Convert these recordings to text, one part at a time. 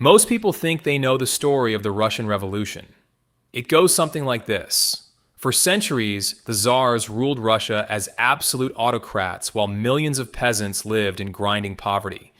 Most people think they know the story of the Russian Revolution. It goes something like this. For centuries, the Tsars ruled Russia as absolute autocrats while millions of peasants lived in grinding poverty.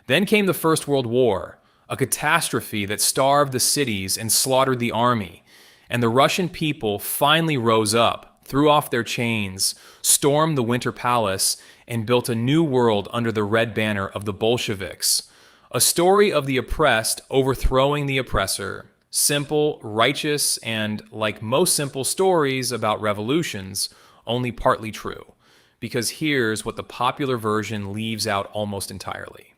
Then came the First World War, a catastrophe that starved the cities and slaughtered the army, and the Russian people finally rose up, threw off their chains, stormed the Winter Palace, and built a new world under the red banner of the Bolsheviks. A story of the oppressed overthrowing the oppressor. Simple, righteous, and, like most simple stories about revolutions, only partly true. Because here's what the popular version leaves out almost entirely.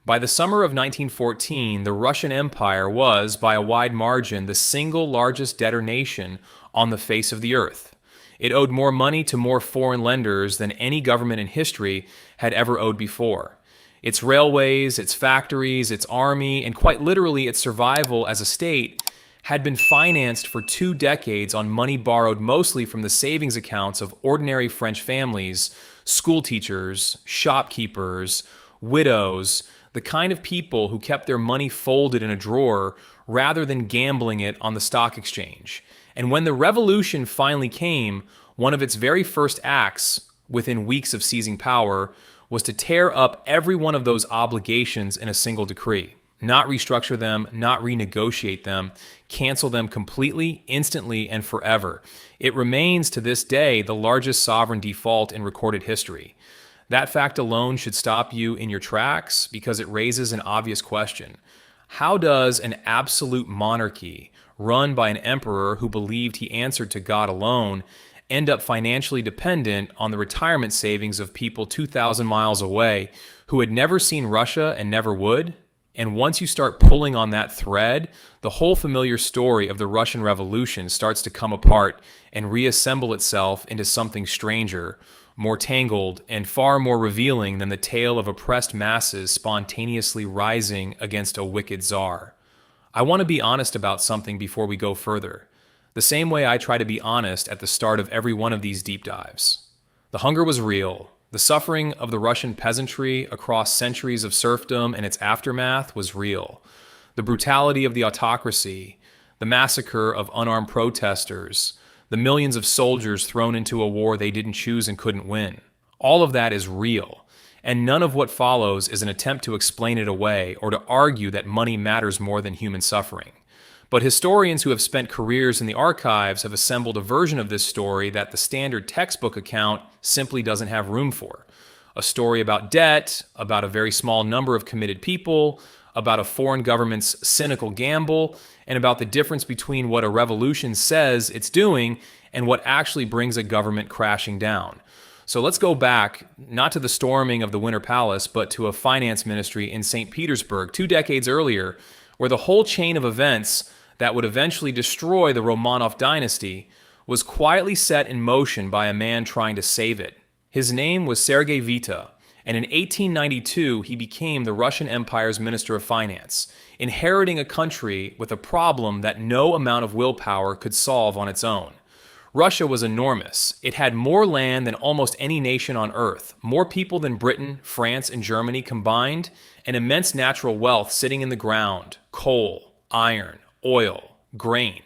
By the summer of 1914, the Russian Empire was, by a wide margin, the single largest debtor nation on the face of the earth. It owed more money to more foreign lenders than any government in history had ever owed before. Its railways, its factories, its army, and quite literally its survival as a state had been financed for 2 decades on money borrowed mostly from the savings accounts of ordinary French families, school teachers, shopkeepers, widows, the kind of people who kept their money folded in a drawer rather than gambling it on the stock exchange. And when the revolution finally came, one of its very first acts, within weeks of seizing power, was to tear up every one of those obligations in a single decree. Not restructure them, not renegotiate them, cancel them completely, instantly, and forever. It remains to this day the largest sovereign default in recorded history. That fact alone should stop you in your tracks because it raises an obvious question. How does an absolute monarchy, run by an emperor who believed he answered to God alone, end up financially dependent on the retirement savings of people 2,000 miles away who had never seen Russia and never would? And once you start pulling on that thread, the whole familiar story of the Russian Revolution starts to come apart and reassemble itself into something stranger, more tangled, and far more revealing than the tale of oppressed masses spontaneously rising against a wicked Tsar. I want to be honest about something before we go further, the same way I try to be honest at the start of every one of these deep dives. The hunger was real. The suffering of the Russian peasantry across centuries of serfdom and its aftermath was real. The brutality of the autocracy, the massacre of unarmed protesters, the millions of soldiers thrown into a war they didn't choose and couldn't win. All of that is real, and none of what follows is an attempt to explain it away or to argue that money matters more than human suffering. But historians who have spent careers in the archives have assembled a version of this story that the standard textbook account simply doesn't have room for. A story about debt, about a very small number of committed people, about a foreign government's cynical gamble, and about the difference between what a revolution says it's doing and what actually brings a government crashing down. So let's go back, not to the storming of the Winter Palace, but to a finance ministry in St. Petersburg 2 decades earlier, where the whole chain of events that would eventually destroy the Romanov dynasty was quietly set in motion by a man trying to save it. His name was Sergei Witte, and in 1892 he became the Russian Empire's Minister of Finance, inheriting a country with a problem that no amount of willpower could solve on its own. Russia was enormous. It had more land than almost any nation on earth, more people than Britain, France, and Germany combined, and immense natural wealth sitting in the ground: coal, iron, oil, grain.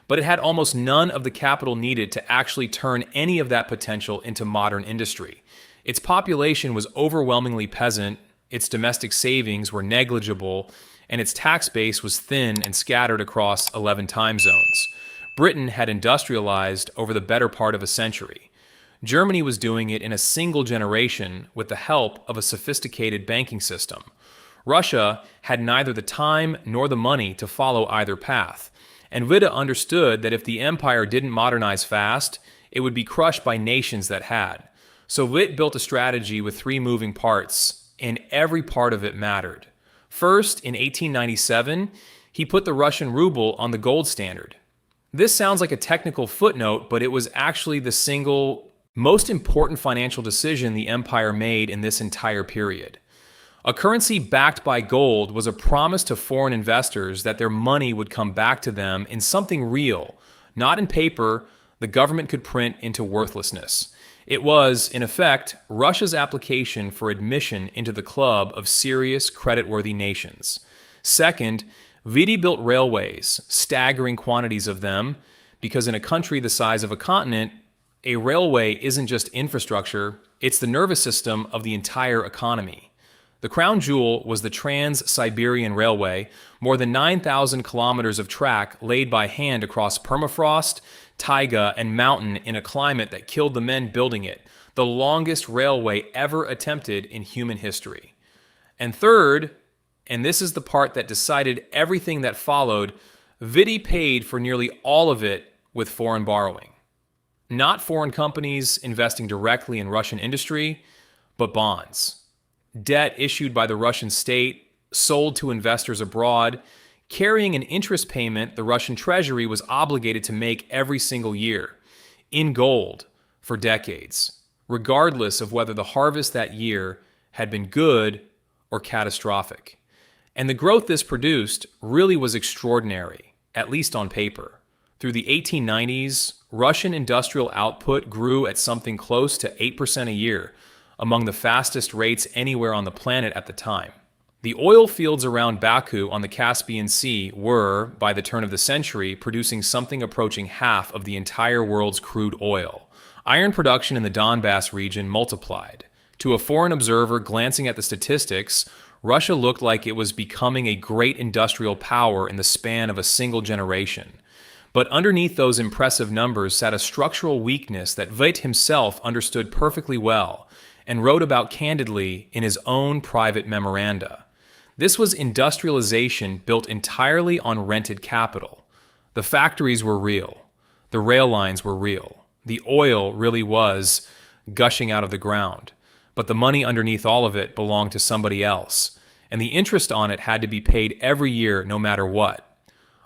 But it had almost none of the capital needed to actually turn any of that potential into modern industry. Its population was overwhelmingly peasant, its domestic savings were negligible, and its tax base was thin and scattered across 11 time zones. Britain had industrialized over the better part of a century. Germany was doing it in a single generation with the help of a sophisticated banking system. Russia had neither the time nor the money to follow either path, and Witte understood that if the empire didn't modernize fast, it would be crushed by nations that had. So Witte built a strategy with 3 moving parts, and every part of it mattered. First, in 1897, he put the Russian ruble on the gold standard. This sounds like a technical footnote, but it was actually the single most important financial decision the empire made in this entire period. A currency backed by gold was a promise to foreign investors that their money would come back to them in something real, not in paper the government could print into worthlessness. It was, in effect, Russia's application for admission into the club of serious, creditworthy nations. Second, Witte built railways, staggering quantities of them, because in a country the size of a continent, a railway isn't just infrastructure, it's the nervous system of the entire economy. The crown jewel was the Trans-Siberian Railway, more than 9,000 kilometers of track laid by hand across permafrost, taiga, and mountain in a climate that killed the men building it, the longest railway ever attempted in human history. And third, and this is the part that decided everything that followed, Witte paid for nearly all of it with foreign borrowing. Not foreign companies investing directly in Russian industry, but bonds. Debt issued by the Russian state, sold to investors abroad, carrying an interest payment the Russian treasury was obligated to make every single year, in gold, for decades, regardless of whether the harvest that year had been good or catastrophic. And the growth this produced really was extraordinary, at least on paper. Through the 1890s, Russian industrial output grew at something close to 8% a year, among the fastest rates anywhere on the planet at the time. The oil fields around Baku on the Caspian Sea were, by the turn of the century, producing something approaching half of the entire world's crude oil. Iron production in the Donbass region multiplied. To a foreign observer glancing at the statistics, Russia looked like it was becoming a great industrial power in the span of a single generation. But underneath those impressive numbers sat a structural weakness that Witte himself understood perfectly well and wrote about candidly in his own private memoranda. This was industrialization built entirely on rented capital. The factories were real. The rail lines were real. The oil really was gushing out of the ground. But the money underneath all of it belonged to somebody else, and the interest on it had to be paid every year no matter what.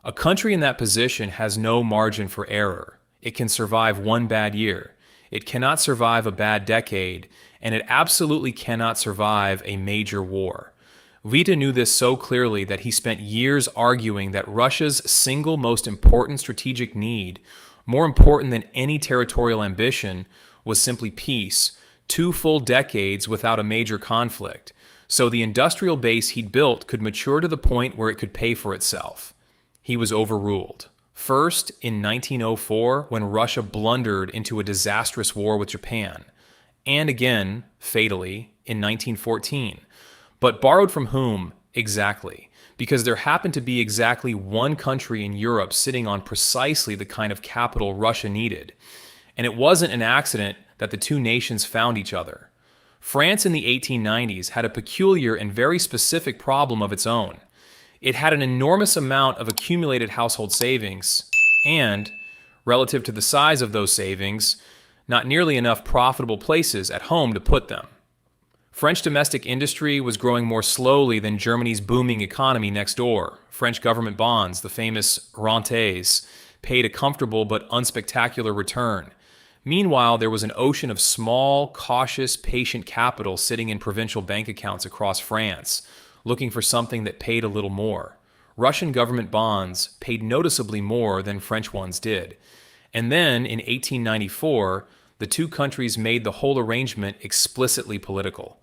A country in that position has no margin for error. It can survive one bad year. It cannot survive a bad decade, and it absolutely cannot survive a major war. Witte knew this so clearly that he spent years arguing that Russia's single most important strategic need, more important than any territorial ambition, was simply peace, 2 full decades without a major conflict, so the industrial base he'd built could mature to the point where it could pay for itself. He was overruled. First, in 1904, when Russia blundered into a disastrous war with Japan, and again, fatally, in 1914. But borrowed from whom exactly? Because there happened to be exactly one country in Europe sitting on precisely the kind of capital Russia needed. And it wasn't an accident that the two nations found each other. France in the 1890s had a peculiar and very specific problem of its own. It had an enormous amount of accumulated household savings and, relative to the size of those savings, not nearly enough profitable places at home to put them. French domestic industry was growing more slowly than Germany's booming economy next door. French government bonds, the famous rentes, paid a comfortable but unspectacular return. Meanwhile, there was an ocean of small, cautious, patient capital sitting in provincial bank accounts across France, looking for something that paid a little more. Russian government bonds paid noticeably more than French ones did. And then, in 1894, the two countries made the whole arrangement explicitly political.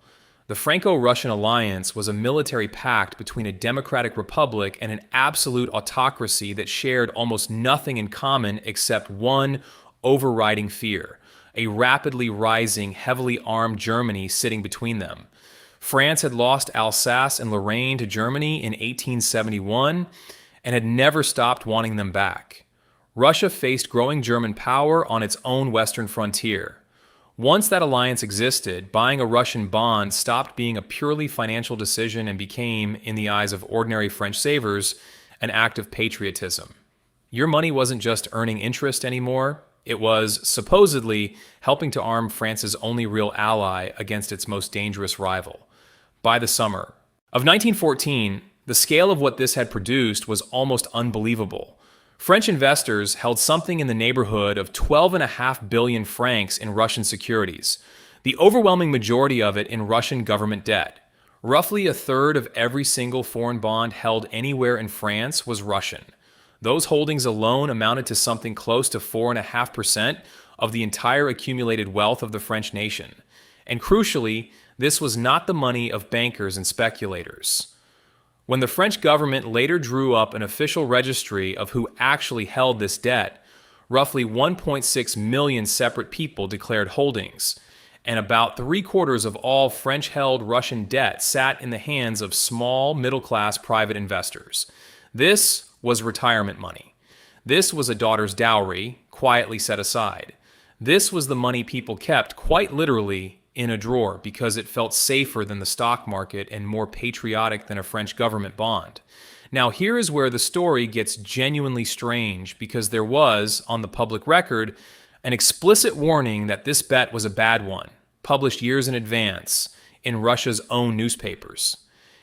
The Franco-Russian Alliance was a military pact between a democratic republic and an absolute autocracy that shared almost nothing in common except one overriding fear: a rapidly rising, heavily armed Germany sitting between them. France had lost Alsace and Lorraine to Germany in 1871 and had never stopped wanting them back. Russia faced growing German power on its own western frontier. Once that alliance existed, buying a Russian bond stopped being a purely financial decision and became, in the eyes of ordinary French savers, an act of patriotism. Your money wasn't just earning interest anymore. It was, supposedly, helping to arm France's only real ally against its most dangerous rival. By the summer of 1914, the scale of what this had produced was almost unbelievable. French investors held something in the neighborhood of 12.5 billion francs in Russian securities, the overwhelming majority of it in Russian government debt. Roughly a third of every single foreign bond held anywhere in France was Russian. Those holdings alone amounted to something close to 4.5% of the entire accumulated wealth of the French nation. And crucially, this was not the money of bankers and speculators. When the French government later drew up an official registry of who actually held this debt, roughly 1.6 million separate people declared holdings, and about three-quarters of all French-held Russian debt sat in the hands of small, middle-class private investors. This was retirement money. This was a daughter's dowry, quietly set aside. This was the money people kept, quite literally, in a drawer because it felt safer than the stock market and more patriotic than a French government bond. Now, here is where the story gets genuinely strange because there was, on the public record, an explicit warning that this bet was a bad one, published years in advance in Russia's own newspapers.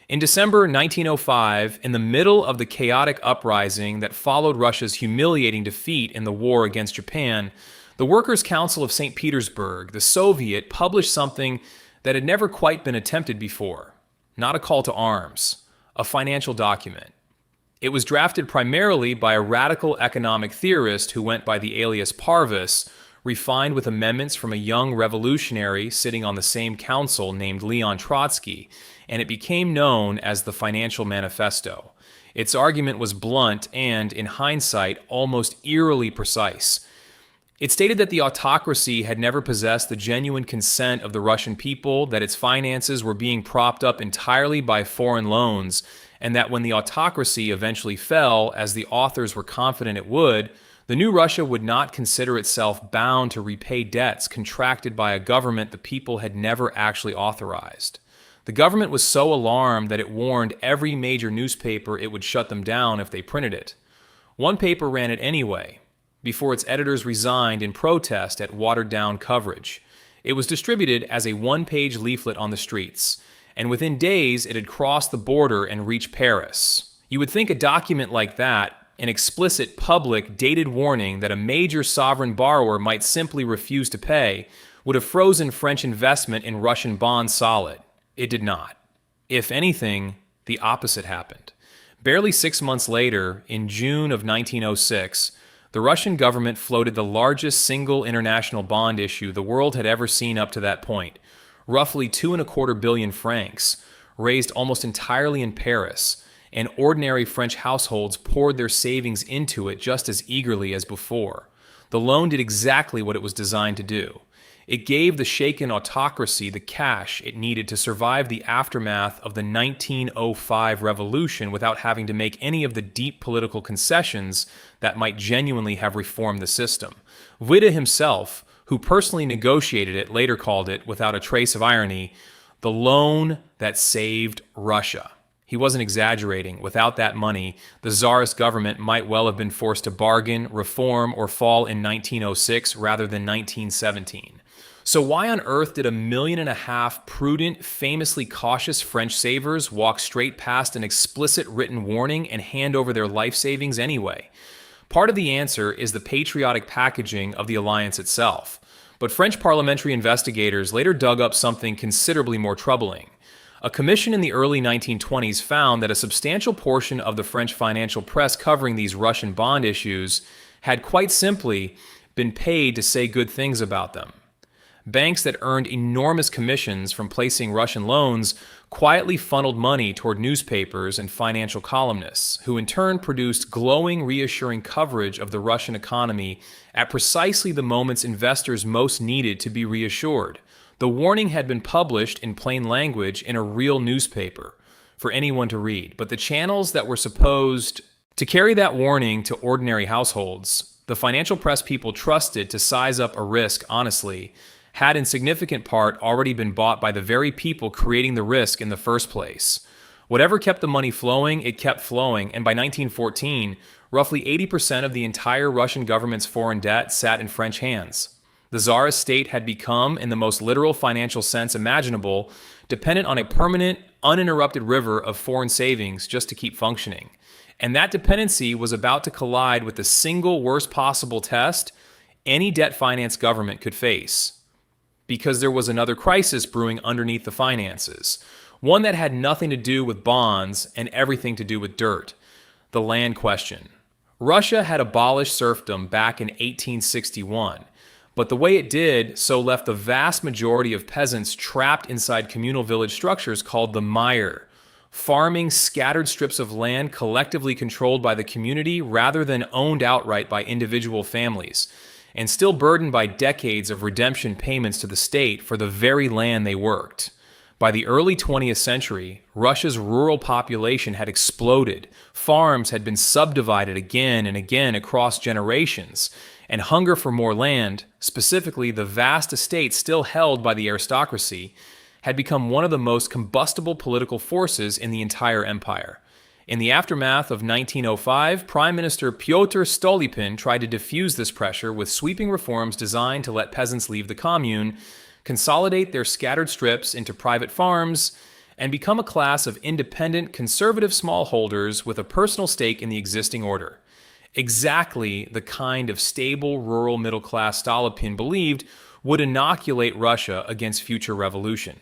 In December 1905, in the middle of the chaotic uprising that followed Russia's humiliating defeat in the war against Japan, the Workers' Council of St. Petersburg, the Soviet, published something that had never quite been attempted before. Not a call to arms, a financial document. It was drafted primarily by a radical economic theorist who went by the alias Parvus, refined with amendments from a young revolutionary sitting on the same council named Leon Trotsky, and it became known as the Financial Manifesto. Its argument was blunt and, in hindsight, almost eerily precise. It stated that the autocracy had never possessed the genuine consent of the Russian people, that its finances were being propped up entirely by foreign loans, and that when the autocracy eventually fell, as the authors were confident it would, the new Russia would not consider itself bound to repay debts contracted by a government the people had never actually authorized. The government was so alarmed that it warned every major newspaper it would shut them down if they printed it. One paper ran it anyway, before its editors resigned in protest at watered-down coverage. It was distributed as a one-page leaflet on the streets, and within days it had crossed the border and reached Paris. You would think a document like that, an explicit, public, dated warning that a major sovereign borrower might simply refuse to pay, would have frozen French investment in Russian bonds solid. It did not. If anything, the opposite happened. Barely 6 months later, in June of 1906, the Russian government floated the largest single international bond issue the world had ever seen up to that point, roughly 2.25 billion francs, raised almost entirely in Paris, and ordinary French households poured their savings into it just as eagerly as before. The loan did exactly what it was designed to do. It gave the shaken autocracy the cash it needed to survive the aftermath of the 1905 revolution without having to make any of the deep political concessions that might genuinely have reformed the system. Witte himself, who personally negotiated it, later called it, without a trace of irony, the loan that saved Russia. He wasn't exaggerating. Without that money, the Tsarist government might well have been forced to bargain, reform, or fall in 1906 rather than 1917. So why on earth did 1.5 million prudent, famously cautious French savers walk straight past an explicit written warning and hand over their life savings anyway? Part of the answer is the patriotic packaging of the alliance itself. But French parliamentary investigators later dug up something considerably more troubling. A commission in the early 1920s found that a substantial portion of the French financial press covering these Russian bond issues had quite simply been paid to say good things about them. Banks that earned enormous commissions from placing Russian loans quietly funneled money toward newspapers and financial columnists, who in turn produced glowing, reassuring coverage of the Russian economy at precisely the moments investors most needed to be reassured. The warning had been published in plain language in a real newspaper for anyone to read, but the channels that were supposed to carry that warning to ordinary households, the financial press people trusted to size up a risk honestly, had in significant part already been bought by the very people creating the risk in the first place. Whatever kept the money flowing, it kept flowing, and by 1914, roughly 80% of the entire Russian government's foreign debt sat in French hands. The Tsarist state had become, in the most literal financial sense imaginable, dependent on a permanent, uninterrupted river of foreign savings just to keep functioning. And that dependency was about to collide with the single worst possible test any debt-financed government could face. Because there was another crisis brewing underneath the finances, one that had nothing to do with bonds and everything to do with dirt: the land question. Russia had abolished serfdom back in 1861, but the way it did so left the vast majority of peasants trapped inside communal village structures called the mire, farming scattered strips of land collectively controlled by the community rather than owned outright by individual families, and still burdened by decades of redemption payments to the state for the very land they worked. By the early 20th century, Russia's rural population had exploded, farms had been subdivided again and again across generations, and hunger for more land, specifically the vast estates still held by the aristocracy, had become one of the most combustible political forces in the entire empire. In the aftermath of 1905, Prime Minister Pyotr Stolypin tried to diffuse this pressure with sweeping reforms designed to let peasants leave the commune, consolidate their scattered strips into private farms, and become a class of independent, conservative smallholders with a personal stake in the existing order. Exactly the kind of stable, rural middle-class Stolypin believed would inoculate Russia against future revolution.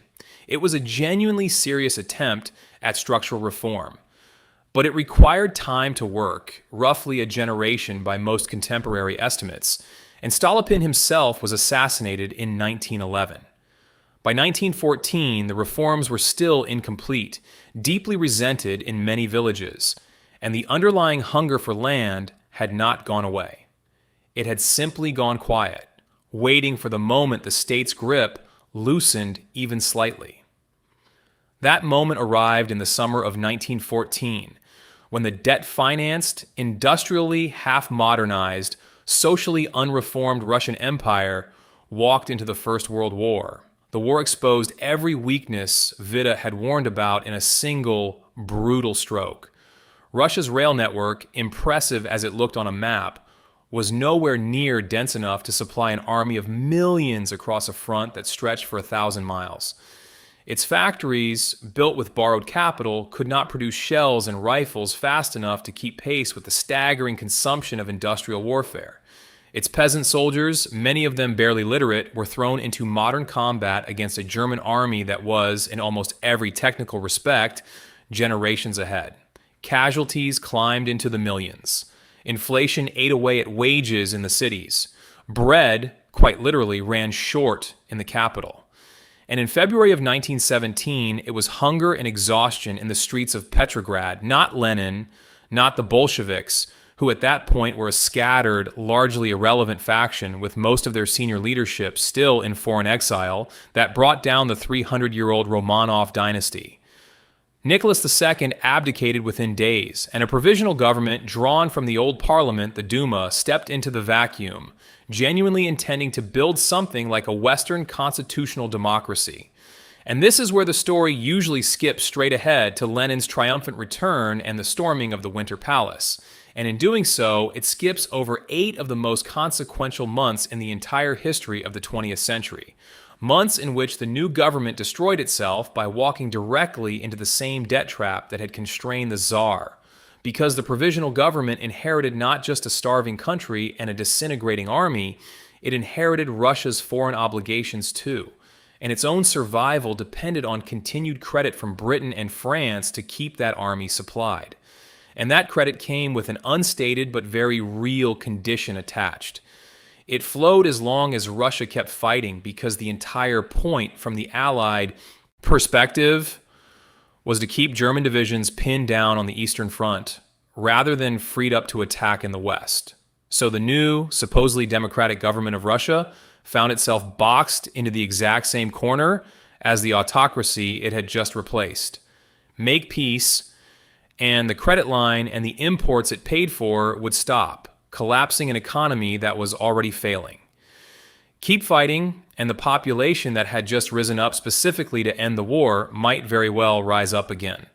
It was a genuinely serious attempt at structural reform, but it required time to work, roughly a generation by most contemporary estimates, and Stolypin himself was assassinated in 1911. By 1914, the reforms were still incomplete, deeply resented in many villages, and the underlying hunger for land had not gone away. It had simply gone quiet, waiting for the moment the state's grip loosened even slightly. That moment arrived in the summer of 1914, when the debt-financed, industrially half-modernized, socially unreformed Russian Empire walked into the First World War. The war exposed every weakness Witte had warned about in a single, brutal stroke. Russia's rail network, impressive as it looked on a map, was nowhere near dense enough to supply an army of millions across a front that stretched for 1,000 miles. Its factories, built with borrowed capital, could not produce shells and rifles fast enough to keep pace with the staggering consumption of industrial warfare. Its peasant soldiers, many of them barely literate, were thrown into modern combat against a German army that was, in almost every technical respect, generations ahead. Casualties climbed into the millions. Inflation ate away at wages in the cities. Bread, quite literally, ran short in the capital. And in February of 1917, it was hunger and exhaustion in the streets of Petrograd, not Lenin, not the Bolsheviks, who at that point were a scattered, largely irrelevant faction with most of their senior leadership still in foreign exile, that brought down the 300-year-old Romanov dynasty. Nicholas II abdicated within days, and a provisional government drawn from the old parliament, the Duma, stepped into the vacuum, genuinely intending to build something like a Western constitutional democracy. And this is where the story usually skips straight ahead to Lenin's triumphant return and the storming of the Winter Palace. And in doing so, it skips over 8 of the most consequential months in the entire history of the 20th century. Months in which the new government destroyed itself by walking directly into the same debt trap that had constrained the Tsar. Because the provisional government inherited not just a starving country and a disintegrating army, it inherited Russia's foreign obligations too. And its own survival depended on continued credit from Britain and France to keep that army supplied. And that credit came with an unstated but very real condition attached. It flowed as long as Russia kept fighting, because the entire point from the Allied perspective was to keep German divisions pinned down on the Eastern Front, rather than freed up to attack in the West. So the new, supposedly democratic government of Russia found itself boxed into the exact same corner as the autocracy it had just replaced. Make peace, and the credit line and the imports it paid for would stop, collapsing an economy that was already failing. Keep fighting, and the population that had just risen up specifically to end the war might very well rise up again.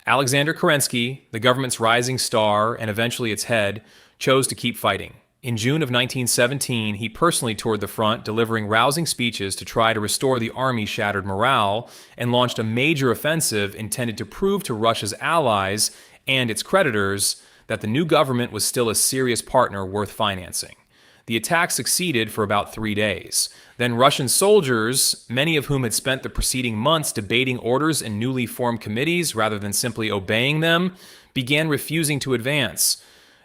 Alexander Kerensky, the government's rising star and eventually its head, chose to keep fighting. In June of 1917, he personally toured the front, delivering rousing speeches to try to restore the army's shattered morale, and launched a major offensive intended to prove to Russia's allies and its creditors that the new government was still a serious partner worth financing. The attack succeeded for about 3 days. Then Russian soldiers, many of whom had spent the preceding months debating orders in newly formed committees rather than simply obeying them, began refusing to advance.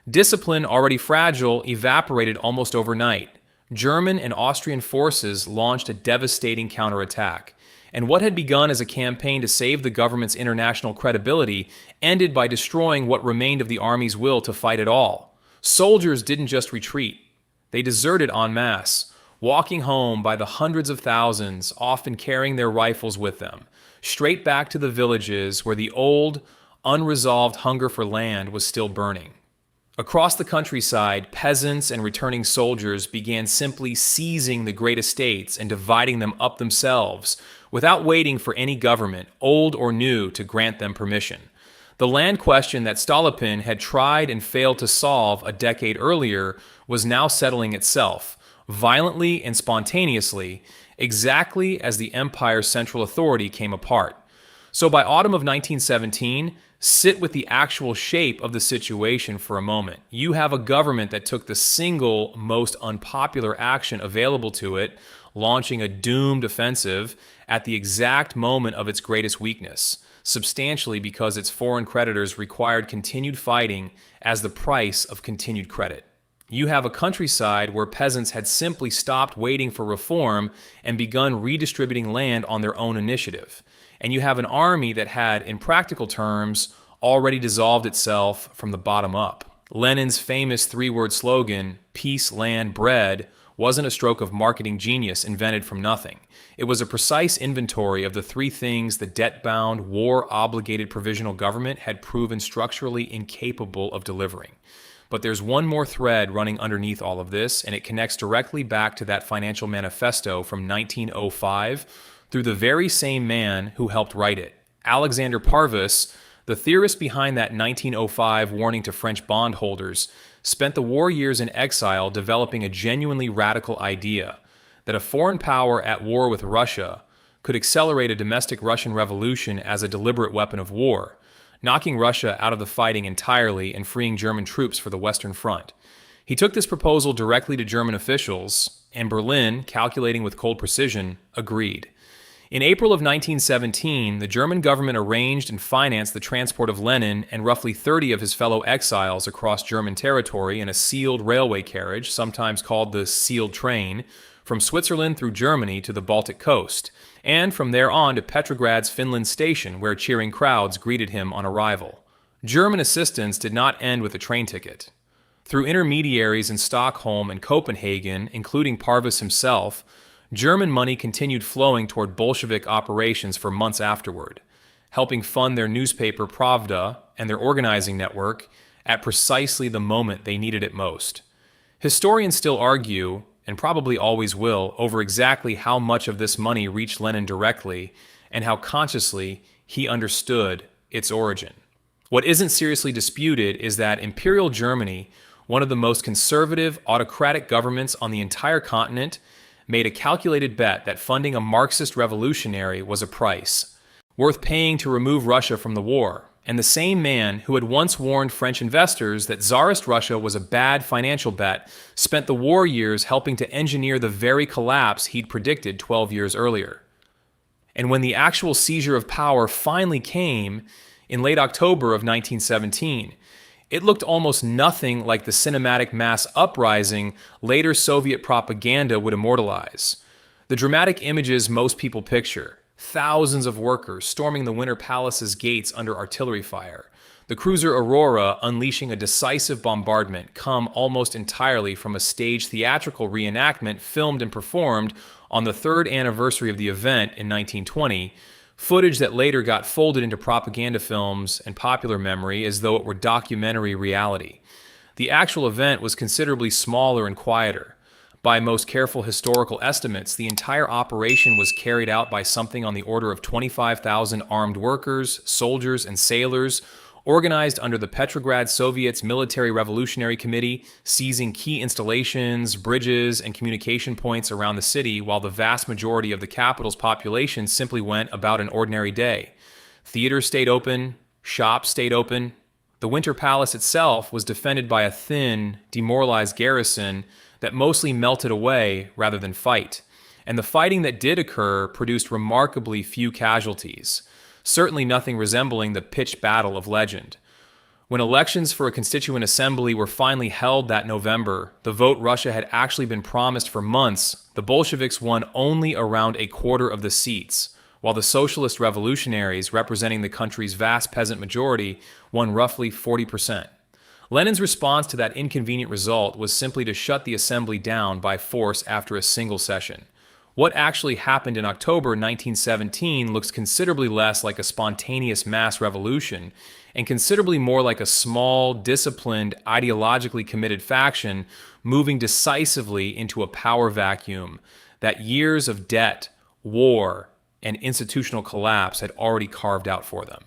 Discipline, already fragile, evaporated almost overnight. German and Austrian forces launched a devastating counterattack. And what had begun as a campaign to save the government's international credibility ended by destroying what remained of the army's will to fight at all. Soldiers didn't just retreat, they deserted en masse, walking home by the hundreds of thousands, often carrying their rifles with them, straight back to the villages where the old, unresolved hunger for land was still burning. Across the countryside, peasants and returning soldiers began simply seizing the great estates and dividing them up themselves, without waiting for any government, old or new, to grant them permission. The land question that Stolypin had tried and failed to solve a decade earlier was now settling itself, violently and spontaneously, exactly as the empire's central authority came apart. So by autumn of 1917, sit with the actual shape of the situation for a moment. You have a government that took the single most unpopular action available to it, launching a doomed offensive at the exact moment of its greatest weakness, substantially because its foreign creditors required continued fighting as the price of continued credit. You have a countryside where peasants had simply stopped waiting for reform and begun redistributing land on their own initiative. And you have an army that had, in practical terms, already dissolved itself from the bottom up. Lenin's famous three-word slogan, "Peace, Land, Bread," wasn't a stroke of marketing genius invented from nothing. It was a precise inventory of the three things the debt-bound, war-obligated provisional government had proven structurally incapable of delivering. But there's one more thread running underneath all of this, and it connects directly back to that Financial Manifesto from 1905 through the very same man who helped write it. Alexander Parvus, the theorist behind that 1905 warning to French bondholders, spent the war years in exile developing a genuinely radical idea that a foreign power at war with Russia could accelerate a domestic Russian revolution as a deliberate weapon of war, knocking Russia out of the fighting entirely and freeing German troops for the Western Front. He took this proposal directly to German officials, and Berlin, calculating with cold precision, agreed. In April of 1917, the German government arranged and financed the transport of Lenin and roughly 30 of his fellow exiles across German territory in a sealed railway carriage, sometimes called the sealed train, from Switzerland through Germany to the Baltic coast, and from there on to Petrograd's Finland station, where cheering crowds greeted him on arrival. German assistance did not end with a train ticket. Through intermediaries in Stockholm and Copenhagen, including Parvus himself, German money continued flowing toward Bolshevik operations for months afterward, helping fund their newspaper Pravda and their organizing network at precisely the moment they needed it most. Historians still argue, and probably always will, over exactly how much of this money reached Lenin directly and how consciously he understood its origin. What isn't seriously disputed is that Imperial Germany, one of the most conservative, autocratic governments on the entire continent, made a calculated bet that funding a Marxist revolutionary was a price worth paying to remove Russia from the war. And the same man who had once warned French investors that Tsarist Russia was a bad financial bet spent the war years helping to engineer the very collapse he'd predicted 12 years earlier. And when the actual seizure of power finally came in late October of 1917, it looked almost nothing like the cinematic mass uprising later Soviet propaganda would immortalize. The dramatic images most people picture, thousands of workers storming the Winter Palace's gates under artillery fire, the cruiser Aurora unleashing a decisive bombardment, come almost entirely from a staged theatrical reenactment filmed and performed on the third anniversary of the event in 1920, footage that later got folded into propaganda films and popular memory as though it were documentary reality. The actual event was considerably smaller and quieter. By most careful historical estimates, the entire operation was carried out by something on the order of 25,000 armed workers, soldiers, and sailors, organized under the Petrograd Soviet's Military Revolutionary Committee, seizing key installations, bridges, and communication points around the city, while the vast majority of the capital's population simply went about an ordinary day. Theaters stayed open, shops stayed open. The Winter Palace itself was defended by a thin, demoralized garrison that mostly melted away rather than fight. And the fighting that did occur produced remarkably few casualties, certainly nothing resembling the pitched battle of legend. When elections for a constituent assembly were finally held that November, the vote Russia had actually been promised for months, the Bolsheviks won only around a quarter of the seats, while the socialist revolutionaries, representing the country's vast peasant majority, won roughly 40%. Lenin's response to that inconvenient result was simply to shut the assembly down by force after a single session. What actually happened in October 1917 looks considerably less like a spontaneous mass revolution and considerably more like a small, disciplined, ideologically committed faction moving decisively into a power vacuum that years of debt, war, and institutional collapse had already carved out for them.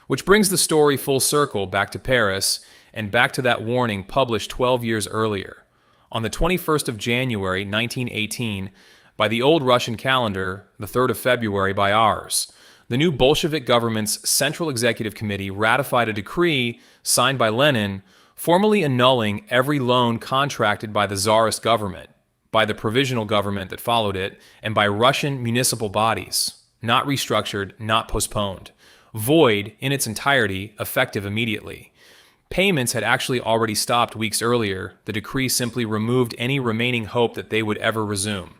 Which brings the story full circle back to Paris and back to that warning published 12 years earlier. On the 21st of January 1918, by the old Russian calendar, the 3rd of February by ours, the new Bolshevik government's Central Executive Committee ratified a decree signed by Lenin formally annulling every loan contracted by the Tsarist government, by the provisional government that followed it, and by Russian municipal bodies, not restructured, not postponed, void in its entirety, effective immediately. Payments had actually already stopped weeks earlier. The decree simply removed any remaining hope that they would ever resume.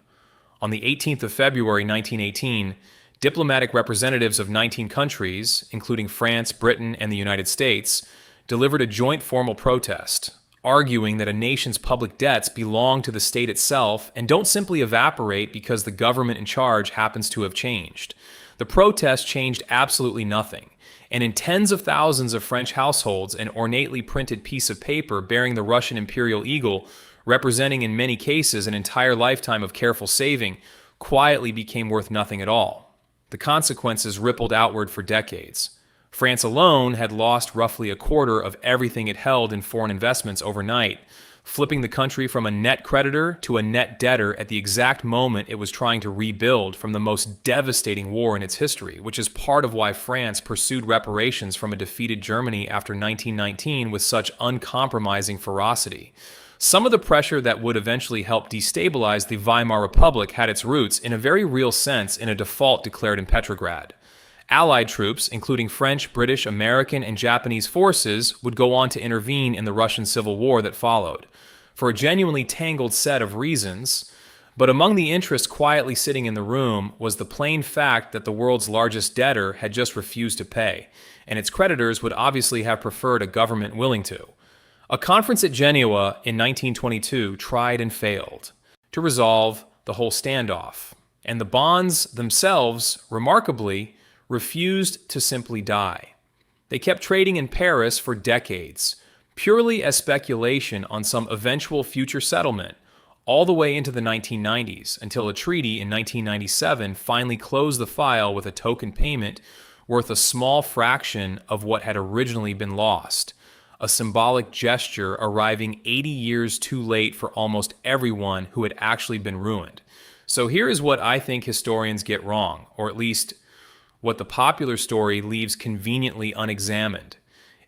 On the 18th of February 1918, diplomatic representatives of 19 countries, including France, Britain, and the United States, delivered a joint formal protest, arguing that a nation's public debts belong to the state itself and don't simply evaporate because the government in charge happens to have changed. The protest changed absolutely nothing, and in tens of thousands of French households, an ornately printed piece of paper bearing the Russian imperial eagle, representing in many cases an entire lifetime of careful saving, quietly became worth nothing at all. The consequences rippled outward for decades. France alone had lost roughly a quarter of everything it held in foreign investments overnight, flipping the country from a net creditor to a net debtor at the exact moment it was trying to rebuild from the most devastating war in its history, which is part of why France pursued reparations from a defeated Germany after 1919 with such uncompromising ferocity. Some of the pressure that would eventually help destabilize the Weimar Republic had its roots, in a very real sense, in a default declared in Petrograd. Allied troops, including French, British, American, and Japanese forces, would go on to intervene in the Russian Civil War that followed, for a genuinely tangled set of reasons. But among the interests quietly sitting in the room was the plain fact that the world's largest debtor had just refused to pay, and its creditors would obviously have preferred a government willing to. A conference at Genoa in 1922 tried and failed to resolve the whole standoff, and the bonds themselves, remarkably, refused to simply die. They kept trading in Paris for decades, purely as speculation on some eventual future settlement, all the way into the 1990s, until a treaty in 1997 finally closed the file with a token payment worth a small fraction of what had originally been lost. A symbolic gesture arriving 80 years too late for almost everyone who had actually been ruined. So here is what I think historians get wrong, or at least what the popular story leaves conveniently unexamined.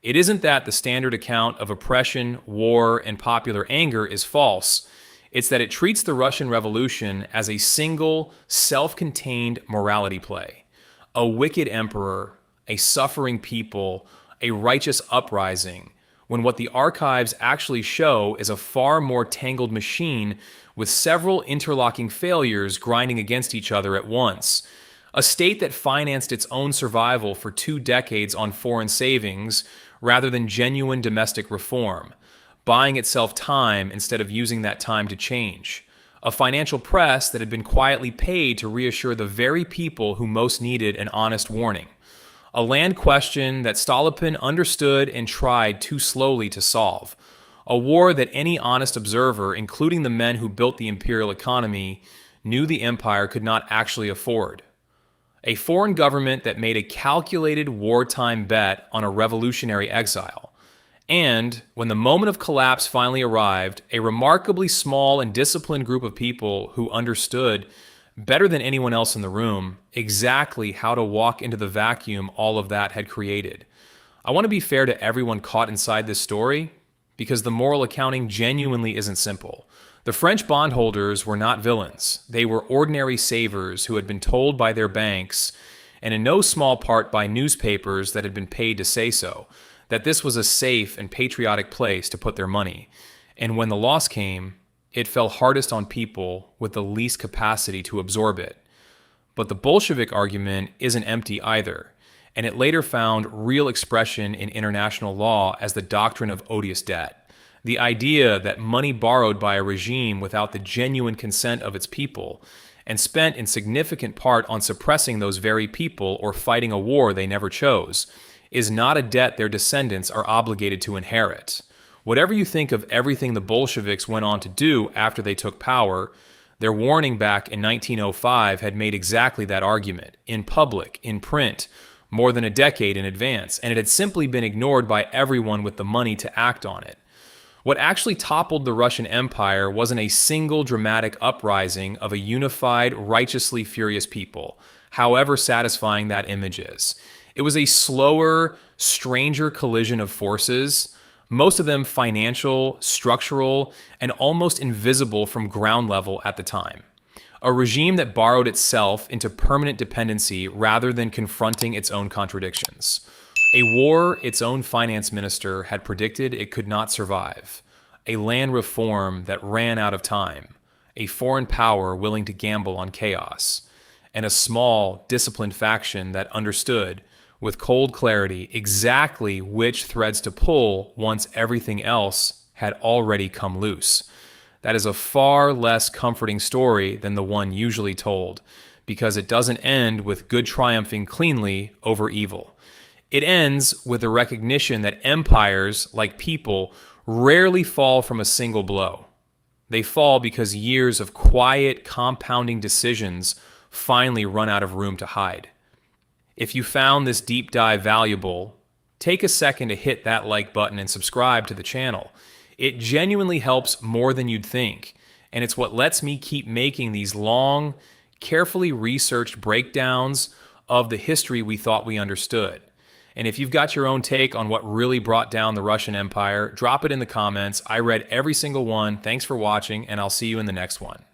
It isn't that the standard account of oppression, war, and popular anger is false. It's that it treats the Russian Revolution as a single, self-contained morality play. A wicked emperor, a suffering people, a righteous uprising, when what the archives actually show is a far more tangled machine with several interlocking failures grinding against each other at once. A state that financed its own survival for 2 decades on foreign savings rather than genuine domestic reform, buying itself time instead of using that time to change. A financial press that had been quietly paid to reassure the very people who most needed an honest warning. A land question that Stolypin understood and tried too slowly to solve. A war that any honest observer, including the men who built the imperial economy, knew the empire could not actually afford. A foreign government that made a calculated wartime bet on a revolutionary exile. And, when the moment of collapse finally arrived, a remarkably small and disciplined group of people who understood, better than anyone else in the room, exactly how to walk into the vacuum all of that had created. I want to be fair to everyone caught inside this story, because the moral accounting genuinely isn't simple. The French bondholders were not villains. They were ordinary savers who had been told by their banks, and in no small part by newspapers that had been paid to say so, that this was a safe and patriotic place to put their money. And when the loss came, it fell hardest on people with the least capacity to absorb it. But the Bolshevik argument isn't empty either, and it later found real expression in international law as the doctrine of odious debt. The idea that money borrowed by a regime without the genuine consent of its people and spent in significant part on suppressing those very people or fighting a war they never chose is not a debt their descendants are obligated to inherit. Whatever you think of everything the Bolsheviks went on to do after they took power, their warning back in 1905 had made exactly that argument, in public, in print, more than a decade in advance, and it had simply been ignored by everyone with the money to act on it. What actually toppled the Russian Empire wasn't a single dramatic uprising of a unified, righteously furious people, however satisfying that image is. It was a slower, stranger collision of forces, most of them financial, structural, and almost invisible from ground level at the time. A regime that borrowed itself into permanent dependency rather than confronting its own contradictions. A war its own finance minister had predicted it could not survive. A land reform that ran out of time. A foreign power willing to gamble on chaos. And a small, disciplined faction that understood, with cold clarity, exactly which threads to pull once everything else had already come loose. That is a far less comforting story than the one usually told, because it doesn't end with good triumphing cleanly over evil. It ends with the recognition that empires, like people, rarely fall from a single blow. They fall because years of quiet, compounding decisions finally run out of room to hide. If you found this deep dive valuable, take a second to hit that like button and subscribe to the channel. It genuinely helps more than you'd think, and it's what lets me keep making these long, carefully researched breakdowns of the history we thought we understood. And if you've got your own take on what really brought down the Russian Empire, drop it in the comments. I read every single one. Thanks for watching, and I'll see you in the next one.